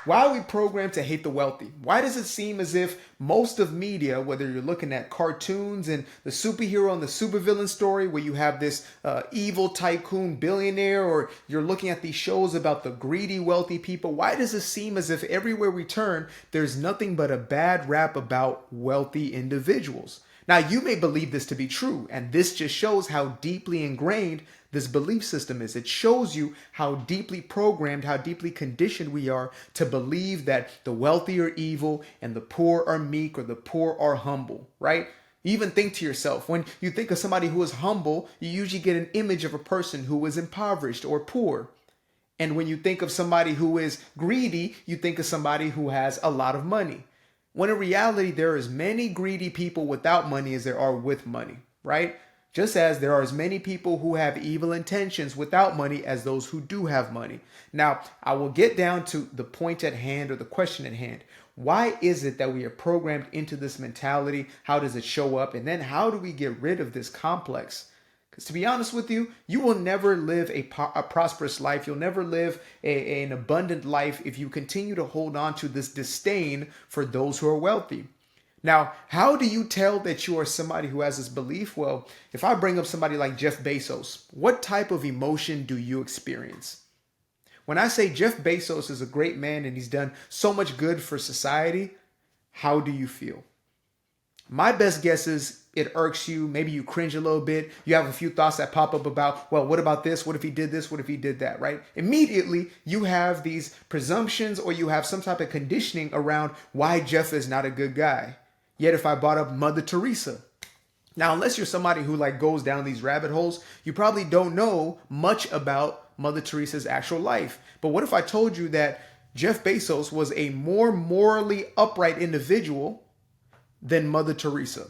Why are we programmed to hate the wealthy? Why does it seem as if most of media, whether you're looking at cartoons and the superhero and the supervillain story where you have this evil tycoon billionaire, or you're looking at these shows about the greedy wealthy people, why does it seem as if everywhere we turn, there's nothing but a bad rap about wealthy individuals? Now, you may believe this to be true, and this just shows how deeply ingrained this belief system is. It shows you how deeply programmed, how deeply conditioned we are to believe that the wealthy are evil and the poor are meek, or the poor are humble, right? Even think to yourself, when you think of somebody who is humble, you usually get an image of a person who is impoverished or poor. And when you think of somebody who is greedy, you think of somebody who has a lot of money. When in reality, there are as many greedy people without money as there are with money, right? Just as there are as many people who have evil intentions without money as those who do have money. Now, I will get down to the point at hand, or the question at hand. Why is it that we are programmed into this mentality? How does it show up? And then how do we get rid of this complex? Because to be honest with you, you will never live a prosperous life. You'll never live an abundant life if you continue to hold on to this disdain for those who are wealthy. Now, how do you tell that you are somebody who has this belief? Well, if I bring up somebody like Jeff Bezos, what type of emotion do you experience? When I say Jeff Bezos is a great man and he's done so much good for society, how do you feel? My best guess is it irks you. Maybe you cringe a little bit. You have a few thoughts that pop up about, well, what about this? What if he did this? What if he did that, right? Immediately, you have these presumptions, or you have some type of conditioning around why Jeff is not a good guy. Yet if I brought up Mother Teresa, now, unless you're somebody who goes down these rabbit holes, you probably don't know much about Mother Teresa's actual life. But what if I told you that Jeff Bezos was a more morally upright individual than Mother Teresa?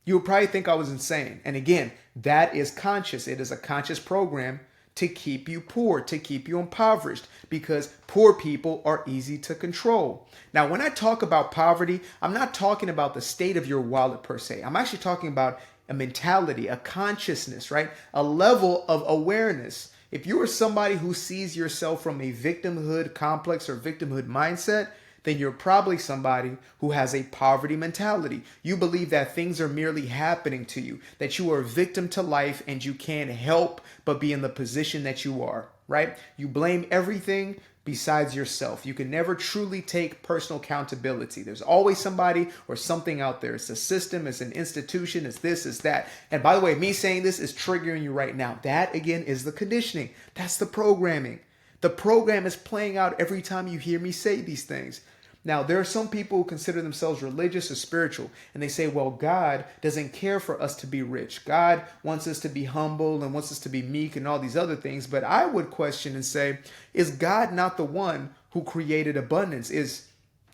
You would probably think I was insane. And again, that is conscious. It is a conscious program to keep you poor, to keep you impoverished, because poor people are easy to control. Now, when I talk about poverty, I'm not talking about the state of your wallet per se. I'm actually talking about a mentality, a consciousness, right? A level of awareness. If you are somebody who sees yourself from a victimhood complex or victimhood mindset, then you're probably somebody who has a poverty mentality. You believe that things are merely happening to you, that you are a victim to life and you can't help but be in the position that you are, right? You blame everything besides yourself. You can never truly take personal accountability. There's always somebody or something out there. It's a system, it's an institution, it's this, it's that. And by the way, me saying this is triggering you right now. That, again, is the conditioning. That's the programming. The program is playing out every time you hear me say these things. Now, there are some people who consider themselves religious or spiritual, and they say, well, God doesn't care for us to be rich. God wants us to be humble and wants us to be meek and all these other things. But I would question and say, is God not the one who created abundance? Is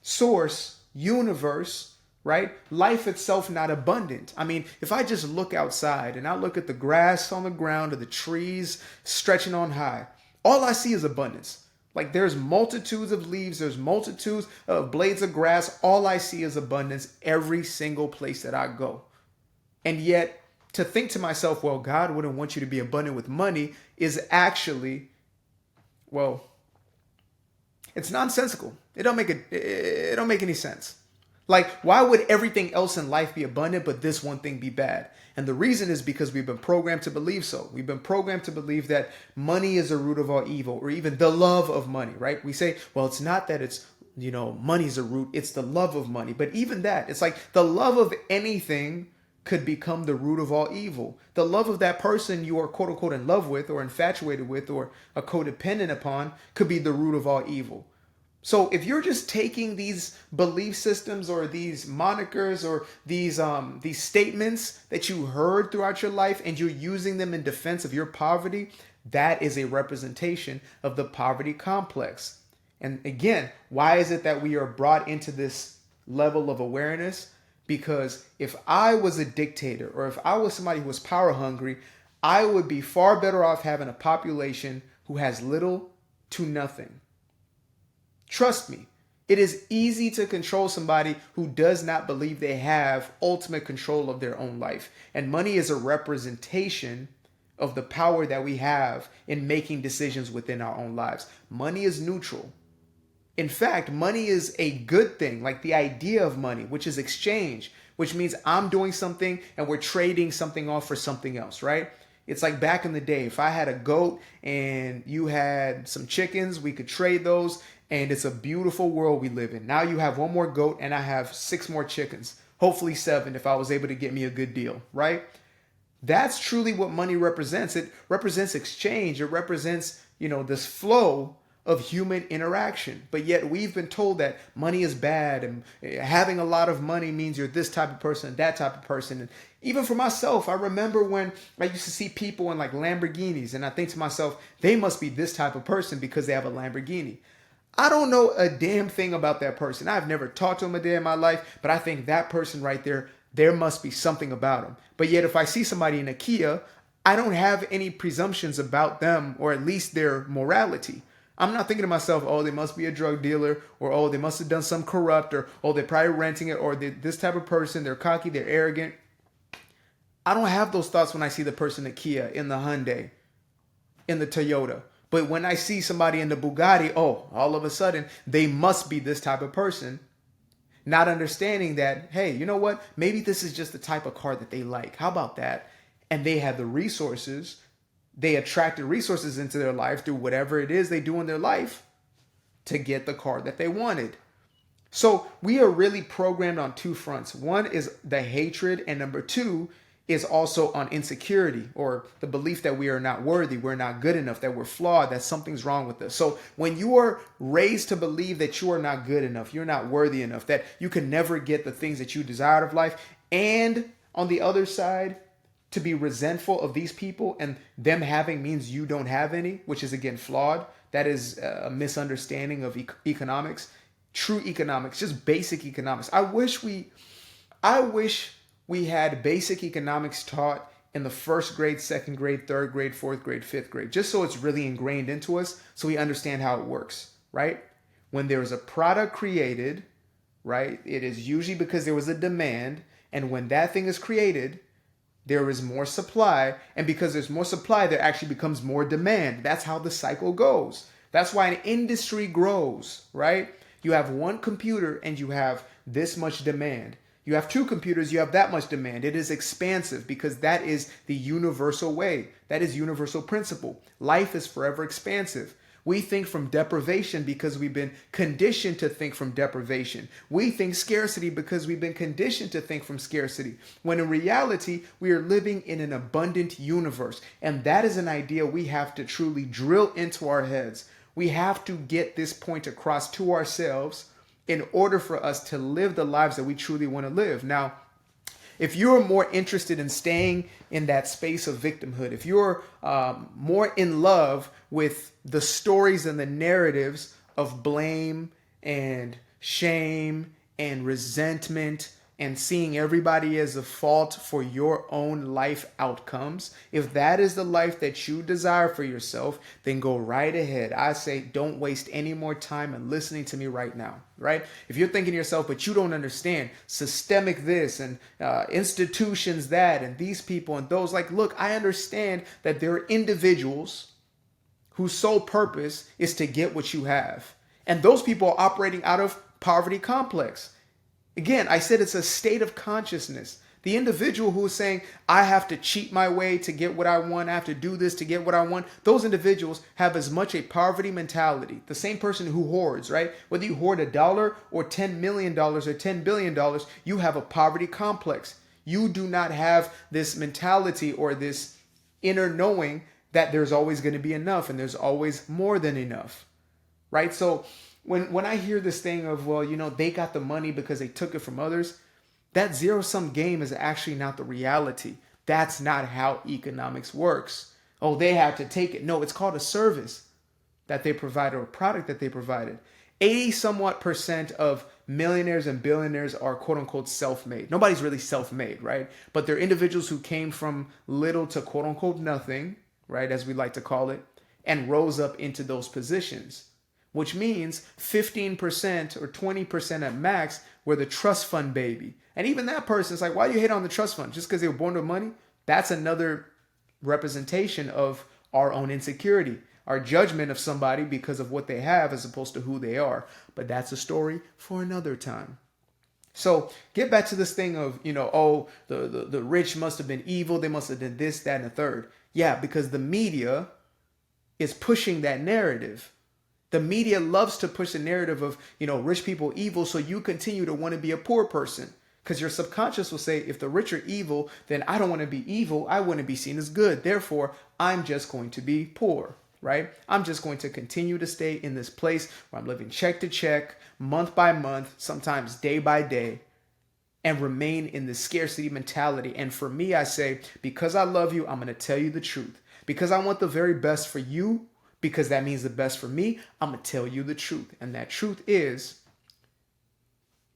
source, universe, right? Life itself not abundant? I mean, if I just look outside and I look at the grass on the ground or the trees stretching on high, all I see is abundance. There's multitudes of leaves, there's multitudes of blades of grass. All I see is abundance every single place that I go. And yet, to think to myself, well, God wouldn't want you to be abundant with money is actually, well, it's nonsensical. It don't make any sense. Why would everything else in life be abundant, but this one thing be bad? And the reason is because we've been programmed to believe so. We've been programmed to believe that money is the root of all evil, or even the love of money, right? We say, well, it's not that it's, money's a root, it's the love of money. But even that, it's the love of anything could become the root of all evil. The love of that person you are quote unquote in love with or infatuated with or are codependent upon could be the root of all evil. So if you're just taking these belief systems or these monikers or these statements that you heard throughout your life and you're using them in defense of your poverty, that is a representation of the poverty complex. And again, why is it that we are brought into this level of awareness? Because if I was a dictator or if I was somebody who was power hungry, I would be far better off having a population who has little to nothing. Trust me, it is easy to control somebody who does not believe they have ultimate control of their own life. And money is a representation of the power that we have in making decisions within our own lives. Money is neutral. In fact, money is a good thing, like the idea of money, which is exchange, which means I'm doing something and we're trading something off for something else, right? It's like back in the day, if I had a goat and you had some chickens, we could trade those, and it's a beautiful world we live in. Now you have one more goat and I have 6 more chickens, hopefully 7 if I was able to get me a good deal, right? That's truly what money represents. It represents exchange. It represents, this flow of human interaction. But yet we've been told that money is bad and having a lot of money means you're this type of person, that type of person. And even for myself, I remember when I used to see people in like Lamborghinis and I think to myself, they must be this type of person because they have a Lamborghini. I don't know a damn thing about that person. I've never talked to them a day in my life, but I think that person right there must be something about them. But yet if I see somebody in a Kia, I don't have any presumptions about them or at least their morality. I'm not thinking to myself, oh, they must be a drug dealer, or oh, they must have done some corrupt, or oh, they're probably renting it, or they're this type of person, they're cocky, they're arrogant. I don't have those thoughts when I see the person in the Kia, in the Hyundai, in the Toyota. But when I see somebody in the Bugatti, oh, all of a sudden, they must be this type of person. Not understanding that, hey, you know what? Maybe this is just the type of car that they like. How about that? And they have the resources. They attracted resources into their life through whatever it is they do in their life to get the car that they wanted. So we are really programmed on 2 fronts. One is the hatred, and number 2 is also on insecurity, or the belief that we are not worthy, we're not good enough, that we're flawed, that something's wrong with us. So when you are raised to believe that you are not good enough, you're not worthy enough, that you can never get the things that you desire of life, and on the other side, to be resentful of these people and them having means you don't have any, which is again flawed. That is a misunderstanding of economics, true economics, just basic economics. I wish we had basic economics taught in the 1st grade, 2nd grade, 3rd grade, 4th grade, 5th grade, just so it's really ingrained into us so we understand how it works, right? When there is a product created, right, it is usually because there was a demand, and when that thing is created, there is more supply, and because there's more supply, there actually becomes more demand. That's how the cycle goes. That's why an industry grows, right? You have one computer and you have this much demand. You have 2 computers, you have that much demand. It is expansive because that is the universal way. That is universal principle. Life is forever expansive. We think from deprivation because we've been conditioned to think from deprivation. We think scarcity because we've been conditioned to think from scarcity. When in reality, we are living in an abundant universe. And that is an idea we have to truly drill into our heads. We have to get this point across to ourselves in order for us to live the lives that we truly want to live. Now, if you're more interested in staying in that space of victimhood, if you're more in love with the stories and the narratives of blame and shame and resentment and seeing everybody as a fault for your own life outcomes, if that is the life that you desire for yourself, then go right ahead. I say don't waste any more time in listening to me right now, right? If you're thinking to yourself, but you don't understand systemic this and institutions that and these people and those, like, look, I understand that there are individuals whose sole purpose is to get what you have. And those people are operating out of poverty complex. Again, I said it's a state of consciousness. The individual who is saying, I have to cheat my way to get what I want, I have to do this to get what I want, those individuals have as much a poverty mentality. The same person who hoards, right? Whether you hoard $1 or $10 million or $10 billion, you have a poverty complex. You do not have this mentality or this inner knowing that there's always going to be enough and there's always more than enough, right? So when I hear this thing of, well, they got the money because they took it from others, that zero-sum game is actually not the reality. That's not how economics works. Oh, they had to take it. No, it's called a service that they provided or a product that they provided. 80% of millionaires and billionaires are quote unquote self-made. Nobody's really self-made, right? But they're individuals who came from little to quote unquote nothing, right, as we like to call it, and rose up into those positions. Which means 15% or 20% at max were the trust fund baby. And even that person's like, why do you hate on the trust fund? Just because they were born with money? That's another representation of our own insecurity. our judgment of somebody because of what they have as opposed to who they are. But that's a story for another time. So get back to this thing of, oh, the rich must have been evil. They must have done this, that, and the third. Yeah, because the media is pushing that narrative. The media loves to push the narrative of, rich people evil, so you continue to want to be a poor person. Because your subconscious will say, if the rich are evil, then I don't want to be evil. I want to be seen as good. Therefore, I'm just going to be poor, right? I'm just going to continue to stay in this place where I'm living check to check, month by month, sometimes day by day, and remain in the scarcity mentality. And for me, I say, because I love you, I'm going to tell you the truth. Because I want the very best for you, because that means the best for me, I'm going to tell you the truth. And that truth is,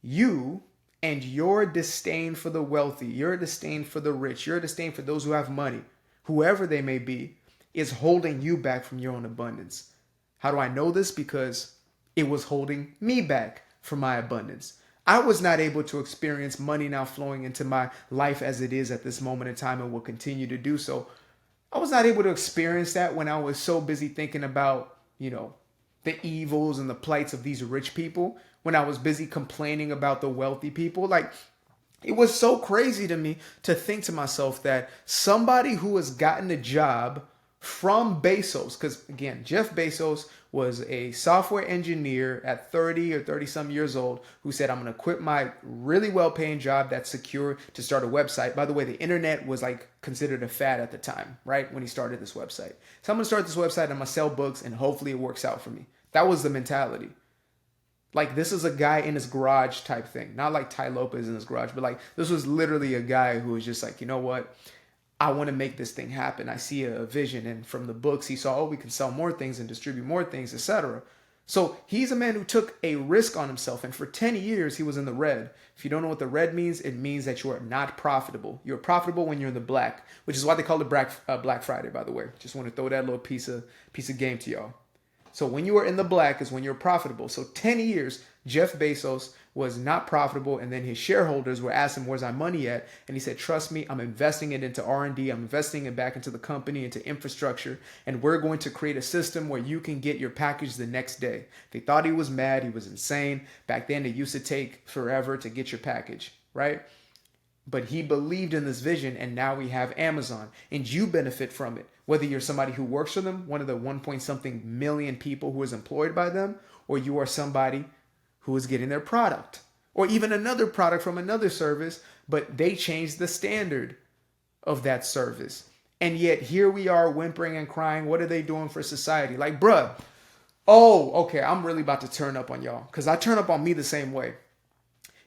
you and your disdain for the wealthy, your disdain for the rich, your disdain for those who have money, whoever they may be, is holding you back from your own abundance. How do I know this? Because it was holding me back from my abundance. I was not able to experience money now flowing into my life as it is at this moment in time and will continue to do so. I was not able to experience that when I was so busy thinking about, the evils and the plights of these rich people, when I was busy complaining about the wealthy people. Like, it was so crazy to me to think to myself that somebody who has gotten a job from Bezos, because again, Jeff Bezos was a software engineer at 30 or 30 some years old who said, I'm going to quit my really well-paying job that's secure to start a website. By the way, the internet was like considered a fad at the time, right? When he started this website. So I'm going to start this website, I'm going to sell books, and hopefully it works out for me. That was the mentality. Like, this is a guy in his garage type thing. Not like Ty Lopez in his garage, but like, this was literally a guy who was just like, you know what? I want to make this thing happen. I see a vision. And from the books, he saw, oh, we can sell more things and distribute more things, etc. So he's a man who took a risk on himself. And for 10 years, he was in the red. If you don't know what the red means, it means that you are not profitable. You're profitable when you're in the black, which is why they call it Black Friday, by the way. Just want to throw that little piece of game to y'all. So when you are in the black is when you're profitable. So 10 years, Jeff Bezos was not profitable, and then his shareholders were asking, where's our money at? And he said, trust me, I'm investing it into R&D. I'm investing it back into the company, into infrastructure, and we're going to create a system where you can get your package the next day. They thought he was mad. He was insane. Back then, it used to take forever to get your package, right? But he believed in this vision, and now we have Amazon, and you benefit from it. Whether you're somebody who works for them, one of the 1 million people who is employed by them, or you are somebody who is getting their product, or even another product from another service, but they changed the standard of that service. And yet here we are whimpering and crying. What are they doing for society? Like, bruh, oh, okay, I'm really about to turn up on y'all, because I turn up on me the same way.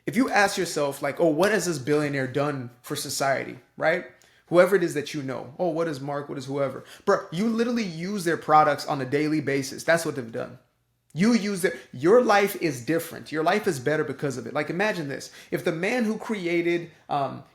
If you ask yourself, like, oh, what has this billionaire done for society, right? Whoever it is that you know. Oh, what is Mark? What is whoever? Bro, you literally use their products on a daily basis. That's what they've done. You use it. Your life is different. Your life is better because of it. Like, imagine this. If the man who created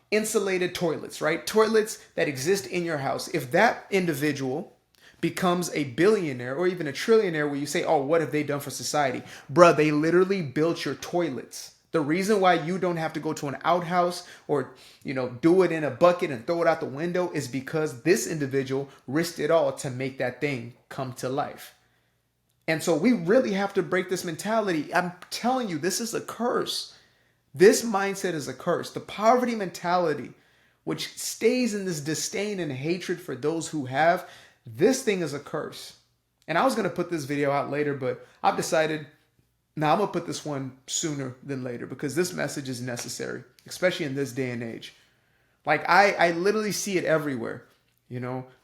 insulated toilets, right? Toilets that exist in your house. If that individual becomes a billionaire or even a trillionaire where you say, oh, what have they done for society? Bruh, they literally built your toilets. The reason why you don't have to go to an outhouse or, do it in a bucket and throw it out the window is because this individual risked it all to make that thing come to life. And so we really have to break this mentality. I'm telling you, this is a curse. This mindset is a curse. The poverty mentality, which stays in this disdain and hatred for those who have, this thing is a curse. And I was going to put this video out later, but I've decided, now I'm going to put this one sooner than later because this message is necessary, especially in this day and age. Like, I literally see it everywhere.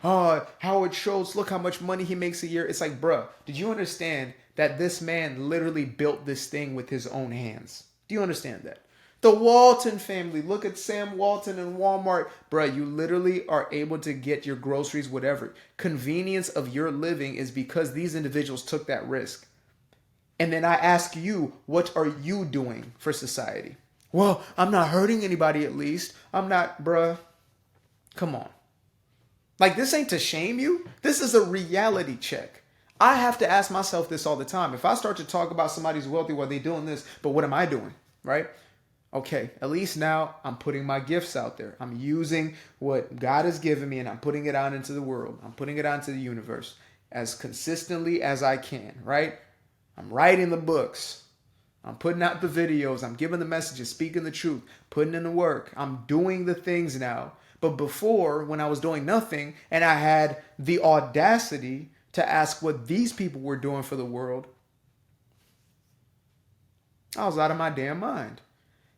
Oh, Howard Schultz, look how much money he makes a year. It's like, bruh, did you understand that this man literally built this thing with his own hands? Do you understand that? The Walton family, look at Sam Walton and Walmart. Bruh, you literally are able to get your groceries, whatever. Convenience of your living is because these individuals took that risk. And then I ask you, what are you doing for society? Well, I'm not hurting anybody at least. I'm not, bruh. Come on. Like, this ain't to shame you. This is a reality check. I have to ask myself this all the time. If I start to talk about somebody's wealthy, well, they're doing this, but what am I doing, right? Okay, at least now I'm putting my gifts out there. I'm using what God has given me and I'm putting it out into the world. I'm putting it out into the universe. as consistently as I can, right? I'm writing the books. I'm putting out the videos. I'm giving the messages, speaking the truth, putting in the work. I'm doing the things now. But before, when I was doing nothing and I had the audacity to ask what these people were doing for the world, I was out of my damn mind.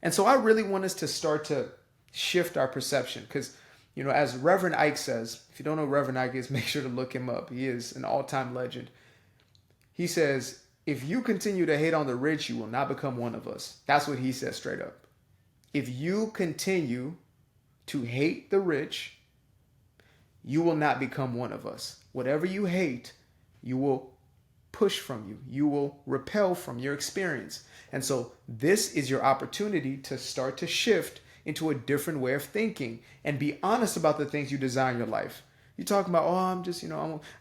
And so I really want us to start to shift our perception because, you know, as Reverend Ike says, if you don't know who Reverend Ike is, make sure to look him up. He is an all-time legend. He says, if you continue to hate on the rich, you will not become one of us. That's what he says straight up. If you continue to hate the rich, you will not become one of us. Whatever you hate, you will push from you. You will repel from your experience. And so this is your opportunity to start to shift into a different way of thinking and be honest about the things you desire in your life. You're talking about, oh, I'm just,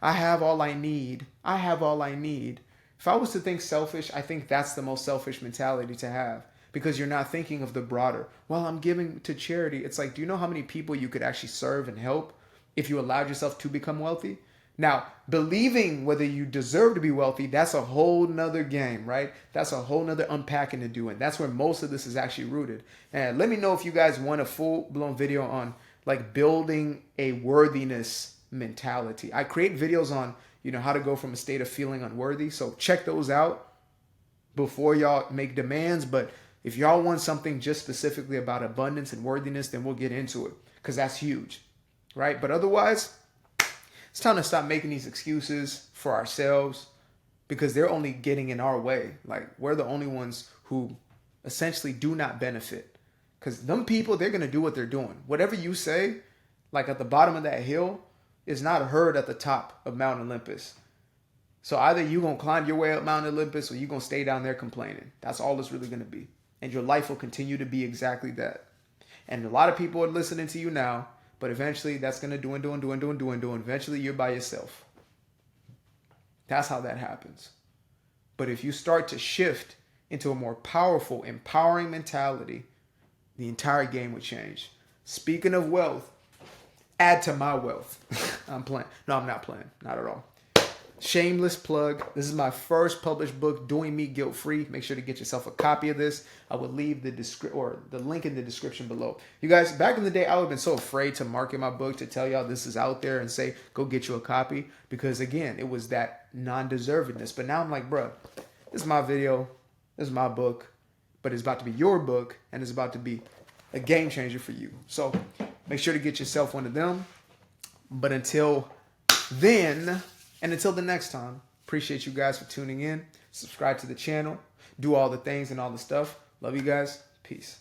I have all I need. I have all I need. If I was to think selfish, I think that's the most selfish mentality to have because you're not thinking of the broader. Well, I'm giving to charity. It's like, do you know how many people you could actually serve and help if you allowed yourself to become wealthy? Now, believing whether you deserve to be wealthy, that's a whole nother game, right? That's a whole nother unpacking to do. And that's where most of this is actually rooted. And let me know if you guys want a full-blown video on like building a worthiness mentality. I create videos on how to go from a state of feeling unworthy. So check those out before y'all make demands. But if y'all want something just specifically about abundance and worthiness, then we'll get into it because that's huge, right? But otherwise, it's time to stop making these excuses for ourselves because they're only getting in our way. Like we're the only ones who essentially do not benefit because them people, they're going to do what they're doing. Whatever you say, like at the bottom of that hill, is not heard at the top of Mount Olympus. So either you're going to climb your way up Mount Olympus or you're going to stay down there complaining. That's all it's really going to be. And your life will continue to be exactly that. And a lot of people are listening to you now, but eventually that's going to dwindle. Eventually you're by yourself. That's how that happens. But if you start to shift into a more powerful, empowering mentality, the entire game would change. Speaking of wealth, add to my wealth. I'm playing. No, I'm not playing. Not at all. Shameless plug. This is my first published book, Doing Me Guilt-Free. Make sure to get yourself a copy of this. I will leave the link in the description below. You guys, back in the day, I would have been so afraid to market my book, to tell y'all this is out there and say, go get you a copy. Because again, it was that non-deservedness. But now I'm like, bro, this is my video. This is my book. But it's about to be your book. And it's about to be a game changer for you. So make sure to get yourself one of them. But until then, and until the next time, appreciate you guys for tuning in. Subscribe to the channel. Do all the things and all the stuff. Love you guys. Peace.